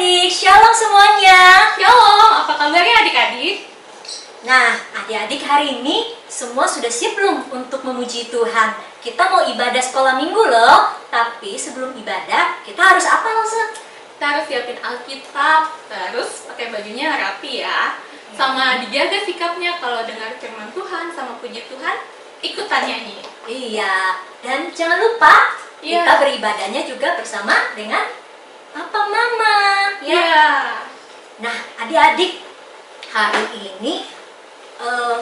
adik-adik, shalom semuanya. Shalom, apa kabarnya adik-adik? Nah, adik-adik hari ini semua sudah siap belum untuk memuji Tuhan? Kita mau ibadah sekolah minggu loh. Tapi sebelum ibadah, kita harus apa Lose? Kita harus siapin Alkitab, terus pakai bajunya rapi ya. Sama dijaga sikapnya kalau dengar firman Tuhan sama puji Tuhan, ikutan nyanyi. Iya, dan jangan lupa Iya. kita beribadahnya juga bersama dengan Papa Mama. Ya. Nah, adik-adik, hari ini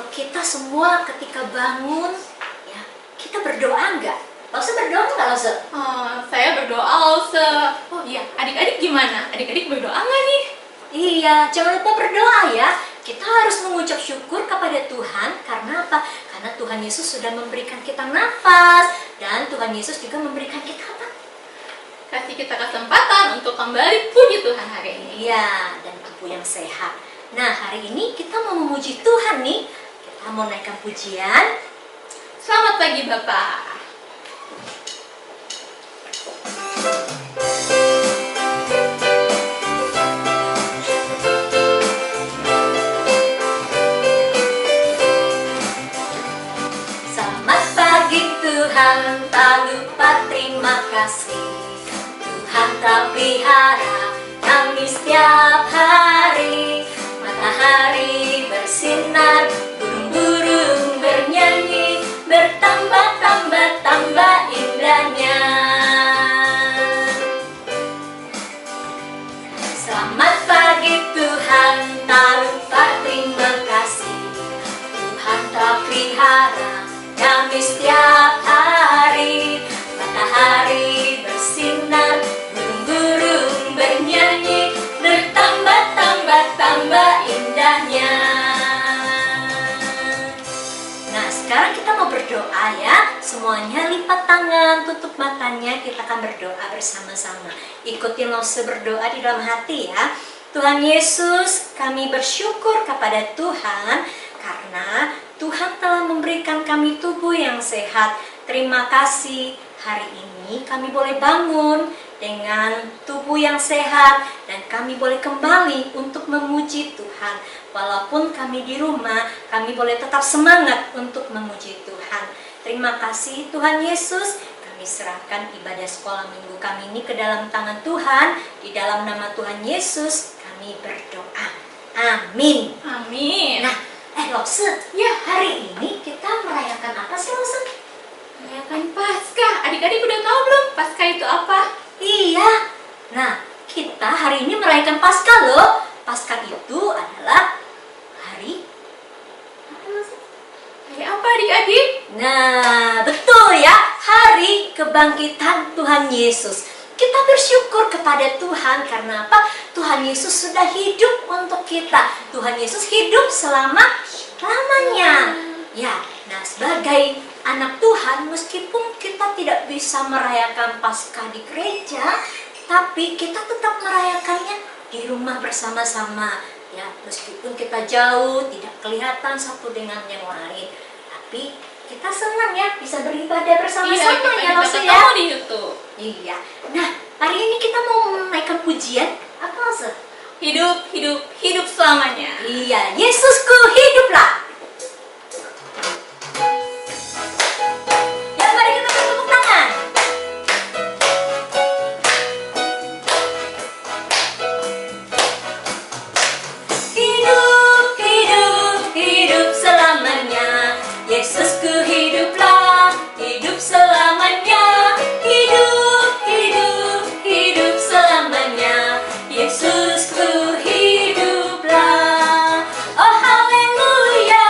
kita semua ketika bangun, ya, kita berdoa nggak? Lose berdoa nggak, Lose? Saya berdoa, Lose. Oh iya, adik-adik gimana? Adik-adik berdoa nggak nih? Iya, jangan lupa berdoa ya. Kita harus mengucap syukur kepada Tuhan. Karena apa? Karena Tuhan Yesus sudah memberikan kita nafas. Dan Tuhan Yesus juga memberikan kita apa? Kasih kita kesempatan untuk kembali puji Tuhan hari ini. Iya, dan tubuh yang sehat. Nah, hari ini kita mau memuji Tuhan nih. Kita mau naikkan pujian. Selamat pagi Bapak. Selamat pagi Tuhan, tak lupa terima kasih. Tuhan tak pelihara kami setiap hari. Matahari bersinar, burung-burung bernyanyi, bertambah-tambah-tambah indahnya. Selamat pagi Tuhan, tak lupa terima kasih. Tuhan tak pelihara kami setiap hari. Matahari bersinar, burung-burung bernyanyi, bertambah-tambah-tambah indahnya. Nah, sekarang kita mau berdoa ya. Semuanya lipat tangan, tutup matanya, kita akan berdoa bersama-sama. Ikuti Lose berdoa di dalam hati ya. Tuhan Yesus, kami bersyukur kepada Tuhan karena Tuhan telah memberikan kami tubuh yang sehat. Terima kasih, hari ini kami boleh bangun dengan tubuh yang sehat dan kami boleh kembali untuk memuji Tuhan. Walaupun kami di rumah, kami boleh tetap semangat untuk memuji Tuhan. Terima kasih Tuhan Yesus. Kami serahkan ibadah sekolah minggu kami ini ke dalam tangan Tuhan. Di dalam nama Tuhan Yesus kami berdoa. Amin. Amin. Nah, Lose, Ya, hari ini kita merayakan apa sih Lose? merayakan Paskah. Adik-adik udah tahu belum Paskah itu apa? Iya. Nah, kita hari ini merayakan Paskah loh. Paskah itu adalah hari apa Lose? Hari apa adik-adik? Nah, betul ya, hari kebangkitan Tuhan Yesus. Kita bersyukur kepada Tuhan karena apa? Tuhan Yesus sudah hidup untuk kita. Tuhan Yesus hidup selama-lamanya. Ya, nah sebagai anak Tuhan, meskipun kita tidak bisa merayakan Paskah di gereja, tapi kita tetap merayakannya di rumah bersama-sama. Ya, meskipun kita jauh, tidak kelihatan satu dengan yang lain, tapi kita senang ya bisa beribadah bersama-sama kita ya bisa Lose ya. ketemu di YouTube. Iya. Nah, hari ini kita mau menaikkan pujian apa Lose? Hidup, hidup, hidup selamanya. Iya, Yesusku hiduplah. Ya, mari kita bertepuk tangan. Hidup, hidup, hidup selamanya. Yesusku hiduplah, hidup selamanya. Hidup, hidup, hidup selamanya. Yesusku hiduplah. Oh haleluya.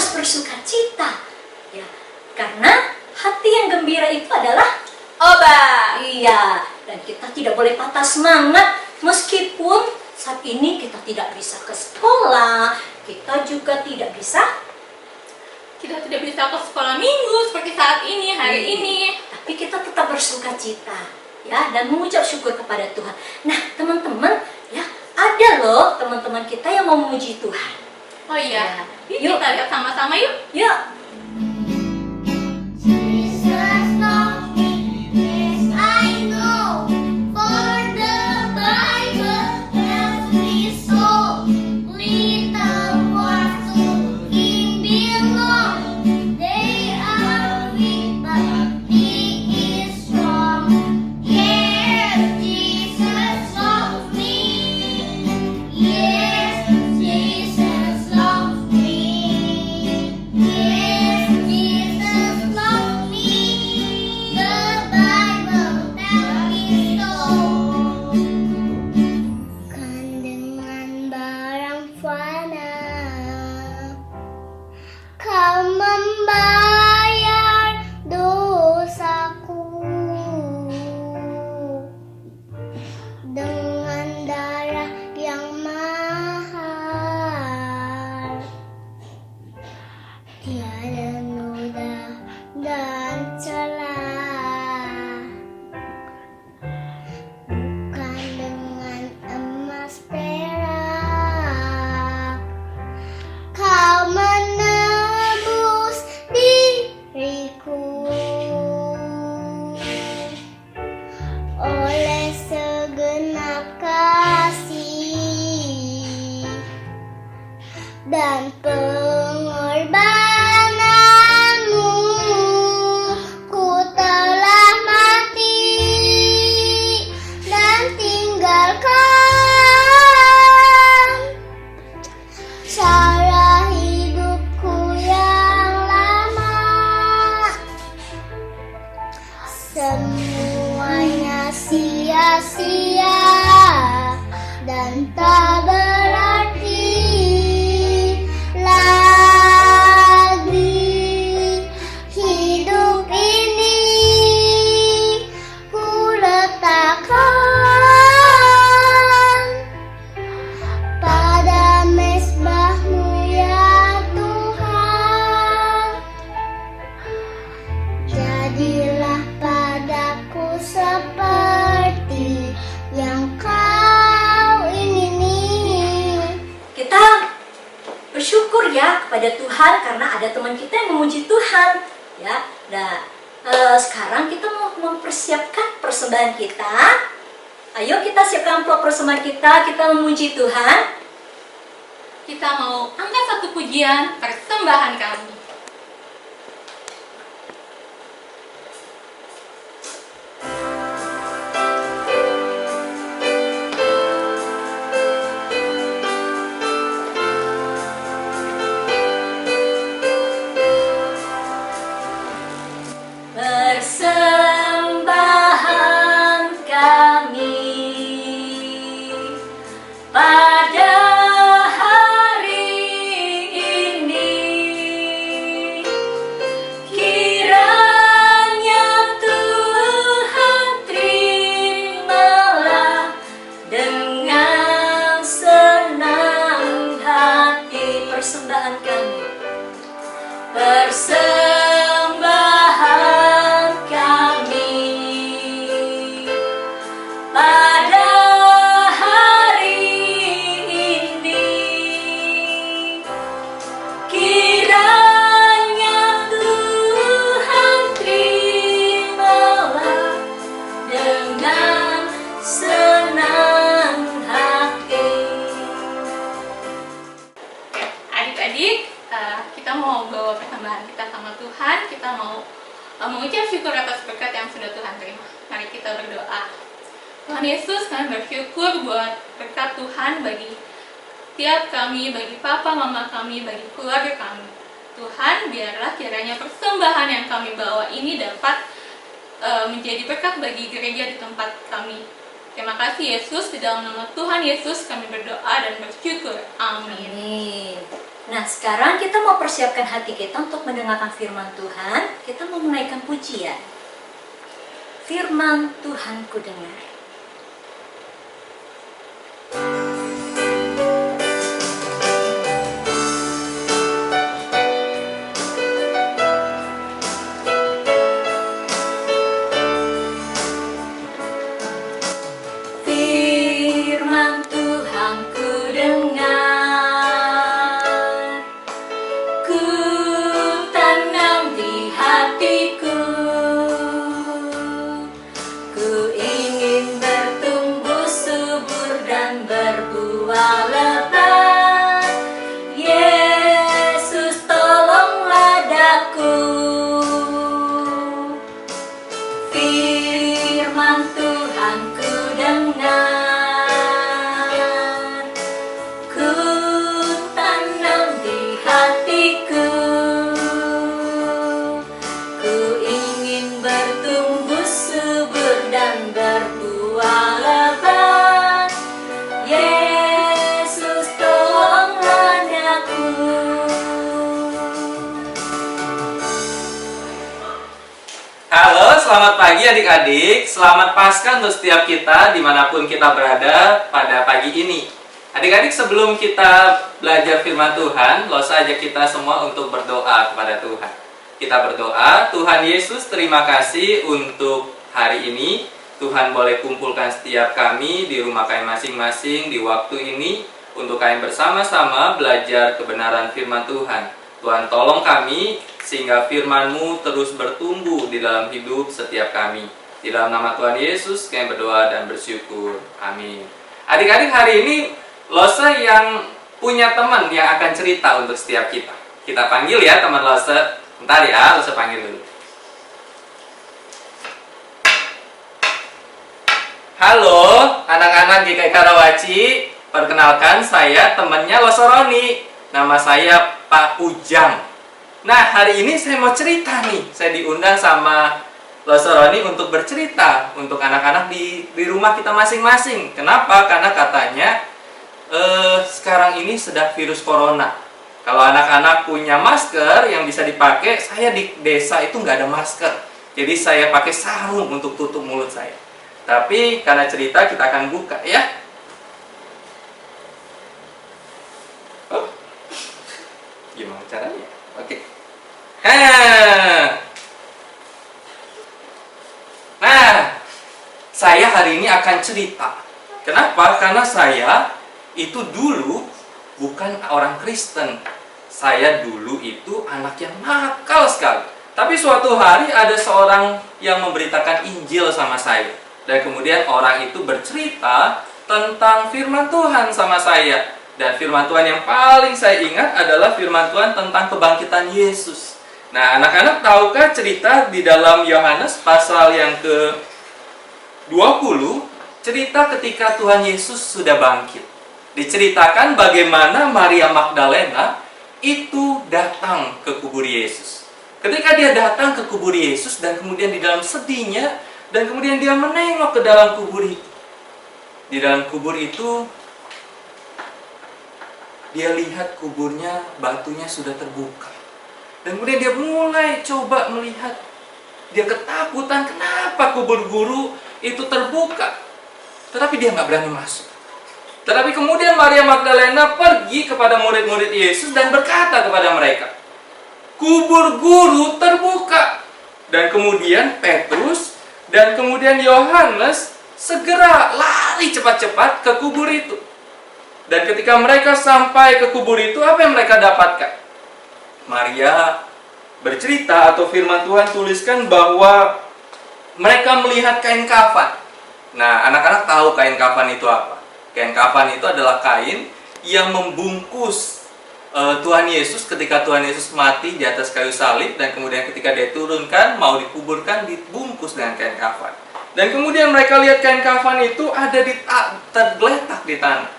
harus bersuka cita. Ya, karena hati yang gembira itu adalah obat. iya, dan kita tidak boleh patah semangat meskipun saat ini kita tidak bisa ke sekolah, kita juga tidak bisa ke sekolah minggu seperti saat ini, hari Iya. ini. tapi kita tetap bersuka cita ya dan mengucap syukur kepada Tuhan. Nah, teman-teman, ya ada loh teman-teman kita yang mau memuji Tuhan. Oh iya, Yuk. kita lihat sama-sama yuk. Yuk. Jesus loves me, yes I know. For the Bible tells me so. Little ones to Him belong. They are weak, but He is strong. Yes, Jesus loves me. Yes, Jesus loves me. Yes, Jesus loves me. The Bible tells me so. Kan dengan barang fana Kau membayar dosaku. Dengan darah yang mahal, tiada noda dan celah. Bukan dengan emas perak Kau menebus diriku. Oleh segenap kasih dan pengorbananmu, ku telah mati dan tinggalkan cara hidupku yang lama. Semuanya sia-sia dan tak berarti lagi. Hidup ini ku letakkan pada mezbah-Mu ya Tuhan. Jadilah padaku seperti yang Kau ingini. Kita bersyukur ya kepada Tuhan karena ada teman kita yang memuji Tuhan ya. Nah, sekarang kita mau mempersiapkan persembahan kita. Ayo kita siapkan amplop persembahan kita memuji Tuhan. Kita mau angkat satu pujian persembahan kami. Persembahan kami pada hari ini, kiranya Tuhan terimalah dengan senang hati persembahan kami. Persembahan kami pada hari ini, kiranya Tuhan terimalah dengan senang hati. Adik-adik, kita mau bawa persembahan kita sama Tuhan. Kita mau mengucap syukur atas berkat yang sudah Tuhan terima. Mari kita berdoa. Tuhan Yesus, kami bersyukur buat berkat Tuhan bagi tiap kami, bagi papa, mama kami, bagi keluarga kami. Tuhan, biarlah kiranya persembahan yang kami bawa ini dapat menjadi berkat bagi gereja di tempat kami. Terima kasih Yesus, di dalam nama Tuhan Yesus kami berdoa dan bersyukur. Amin. Amin. Nah, sekarang kita mau persiapkan hati kita untuk mendengarkan firman Tuhan. Kita mau menaikkan pujian. Firman Tuhan ku dengar. Firman Tuhan ku dengar, ku tanam di hatiku, ku ingin bertumbuh subur dan berbuah lebat. Yesus tolonglah daku. Firman Tuhan ku dengar, ku tanam di hatiku, ku ingin bertumbuh subur dan berbuah lebat. Yesus tolonglah daku. Halo, selamat pagi adik-adik. Selamat Paskah untuk setiap kita dimanapun kita berada pada pagi ini. Adik-adik, sebelum kita belajar firman Tuhan, Losa ajak kita semua untuk berdoa kepada Tuhan. Kita berdoa, Tuhan Yesus, terima kasih untuk hari ini. Tuhan boleh kumpulkan setiap kami di rumah kami masing-masing di waktu ini untuk kami bersama-sama belajar kebenaran firman Tuhan. Tuhan tolong kami sehingga firman-Mu terus bertumbuh di dalam hidup setiap kami. Di dalam nama Tuhan Yesus kami berdoa dan bersyukur. Amin. Adik-adik, hari ini Losa yang punya teman yang akan cerita untuk setiap kita. Kita panggil ya teman Losa. Bentar ya, Losa panggil dulu. Halo anak-anak GKI Karawaci. Perkenalkan, saya temannya Losoroni. Nama saya Pak Ujang. Nah, hari ini saya mau cerita nih. Saya diundang sama Losoroni untuk bercerita untuk anak-anak di rumah kita masing-masing. Kenapa? Karena katanya sekarang ini sedang virus corona. Kalau anak-anak punya masker yang bisa dipakai, saya di desa itu nggak ada masker. Jadi saya pakai sarung untuk tutup mulut saya. Tapi karena cerita kita akan buka ya. Gimana caranya? Oke. Nah, saya hari ini akan cerita. Kenapa? Karena saya itu dulu bukan orang Kristen. Saya dulu itu anak yang nakal sekali. Tapi suatu hari ada seorang yang memberitakan Injil sama saya. Dan kemudian orang itu bercerita tentang firman Tuhan sama saya. Dan firman Tuhan yang paling saya ingat adalah firman Tuhan tentang kebangkitan Yesus. Nah, anak-anak tahukah cerita di dalam Yohanes pasal yang ke-20, cerita ketika Tuhan Yesus sudah bangkit. Diceritakan bagaimana Maria Magdalena itu datang ke kubur Yesus. Ketika dia datang ke kubur Yesus dan kemudian di dalam sedihnya, dan kemudian dia menengok ke dalam kubur itu. Di dalam kubur itu, dia lihat kuburnya, batunya sudah terbuka. Dan kemudian dia mulai coba melihat. Dia ketakutan, kenapa kubur guru itu terbuka? Tetapi dia nggak berani masuk. Tetapi kemudian Maria Magdalena pergi kepada murid-murid Yesus dan berkata kepada mereka, kubur guru terbuka. Dan kemudian Petrus dan kemudian Yohanes segera lari cepat-cepat ke kubur itu. Dan ketika mereka sampai ke kubur itu, apa yang mereka dapatkan? Maria bercerita atau firman Tuhan tuliskan bahwa mereka melihat kain kafan. Nah, anak-anak tahu kain kafan itu apa? Kain kafan itu adalah kain yang membungkus Tuhan Yesus ketika Tuhan Yesus mati di atas kayu salib. Dan kemudian ketika dia turunkan, mau dikuburkan, dibungkus dengan kain kafan. Dan kemudian mereka lihat kain kafan itu ada tergeletak di tanah.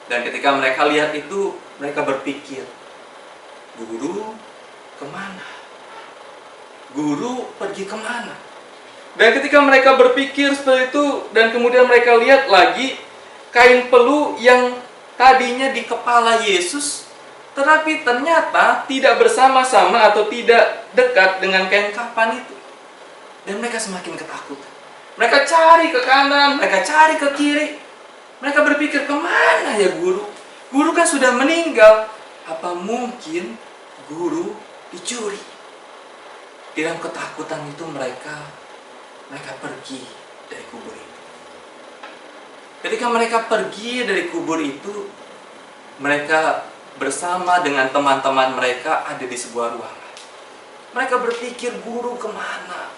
Dan ketika mereka lihat itu, mereka berpikir, guru kemana? Guru pergi kemana? Dan ketika mereka berpikir seperti itu, dan kemudian mereka lihat lagi, kain pelu yang tadinya di kepala Yesus, tetapi ternyata tidak bersama-sama atau tidak dekat dengan kain kafan itu. Dan mereka semakin ketakutan. Mereka cari ke kanan, mereka cari ke kiri. Mereka berpikir, kemana ya guru? Guru kan sudah meninggal. Apa mungkin guru dicuri? Dalam ketakutan itu mereka pergi dari kubur itu. Ketika mereka pergi dari kubur itu, mereka bersama dengan teman-teman mereka ada di sebuah ruangan. Mereka berpikir, guru kemana?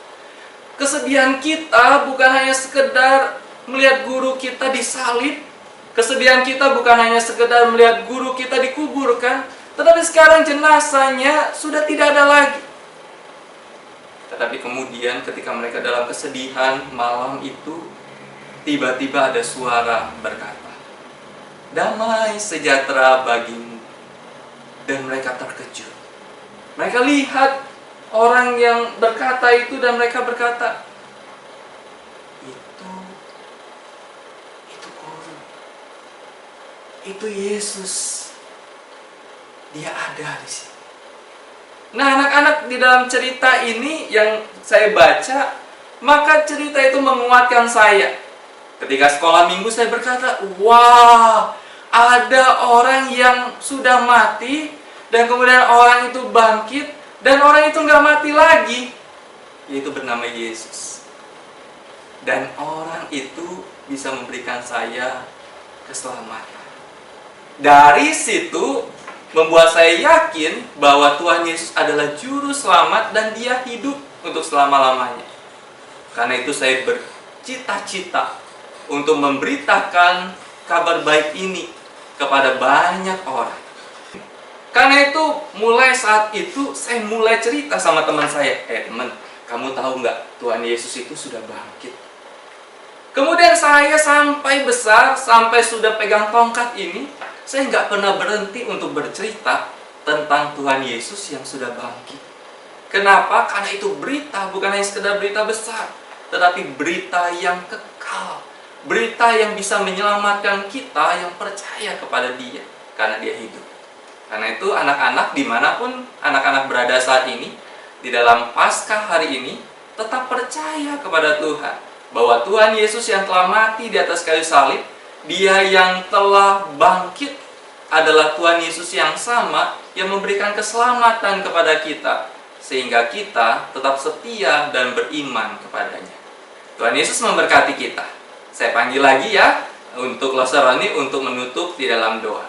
Kesedihan kita bukan hanya sekedar melihat guru kita disalib. Kesedihan kita bukan hanya sekedar melihat guru kita dikuburkan, tetapi sekarang jenazahnya sudah tidak ada lagi. Tetapi kemudian ketika mereka dalam kesedihan malam itu, tiba-tiba ada suara berkata, "Damai sejahtera bagimu." Dan mereka terkejut. Mereka lihat orang yang berkata itu dan mereka berkata, itu guru. Itu Yesus. Dia ada di sini. Nah, anak-anak, di dalam cerita ini yang saya baca, maka cerita itu menguatkan saya. Ketika sekolah minggu saya berkata, wah, ada orang yang sudah mati, dan kemudian orang itu bangkit, dan orang itu nggak mati lagi, yaitu bernama Yesus. Dan orang itu bisa memberikan saya keselamatan. Dari situ membuat saya yakin bahwa Tuhan Yesus adalah juru selamat dan Dia hidup untuk selama-lamanya. Karena itu saya bercita-cita untuk memberitakan kabar baik ini kepada banyak orang. Karena itu mulai saat itu saya mulai cerita sama teman saya, teman, kamu tahu nggak Tuhan Yesus itu sudah bangkit. Kemudian saya sampai besar, sampai sudah pegang tongkat ini, saya nggak pernah berhenti untuk bercerita tentang Tuhan Yesus yang sudah bangkit. Kenapa? Karena itu berita bukan hanya sekedar berita besar, tetapi berita yang kekal. Berita yang bisa menyelamatkan kita yang percaya kepada Dia, karena Dia hidup. Karena itu anak-anak dimanapun anak-anak berada saat ini, di dalam Paskah hari ini, tetap percaya kepada Tuhan. Bahwa Tuhan Yesus yang telah mati di atas kayu salib, Dia yang telah bangkit adalah Tuhan Yesus yang sama yang memberikan keselamatan kepada kita. Sehingga kita tetap setia dan beriman kepadanya. Tuhan Yesus memberkati kita. Saya panggil lagi ya untuk Losaroni untuk menutup di dalam doa.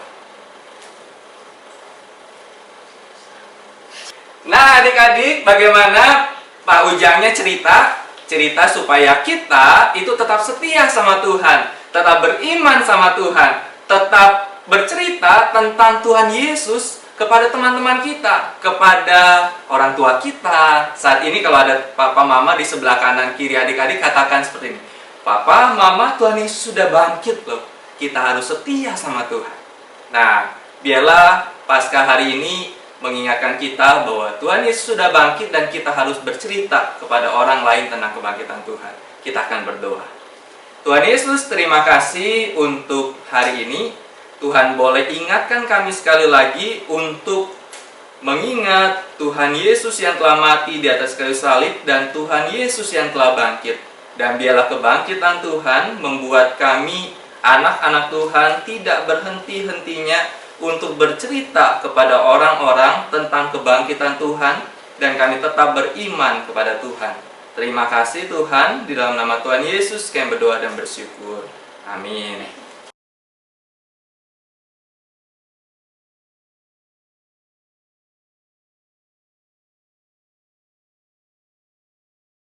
Nah, adik-adik, bagaimana Pak Ujangnya cerita supaya kita itu tetap setia sama Tuhan, tetap beriman sama Tuhan, tetap bercerita tentang Tuhan Yesus kepada teman-teman kita, kepada orang tua kita. Saat ini kalau ada papa mama di sebelah kanan kiri adik-adik, katakan seperti ini, Papa, Mama, Tuhan Yesus sudah bangkit loh. Kita harus setia sama Tuhan. Nah, biarlah Paskah hari ini mengingatkan kita bahwa Tuhan Yesus sudah bangkit dan kita harus bercerita kepada orang lain tentang kebangkitan Tuhan. Kita akan berdoa. Tuhan Yesus, terima kasih untuk hari ini. Tuhan boleh ingatkan kami sekali lagi untuk mengingat Tuhan Yesus yang telah mati di atas kayu salib dan Tuhan Yesus yang telah bangkit. Dan biarlah kebangkitan Tuhan membuat kami, anak-anak Tuhan, tidak berhenti-hentinya untuk bercerita kepada orang-orang tentang kebangkitan Tuhan, dan kami tetap beriman kepada Tuhan. Terima kasih Tuhan, di dalam nama Tuhan Yesus kami berdoa dan bersyukur. Amin.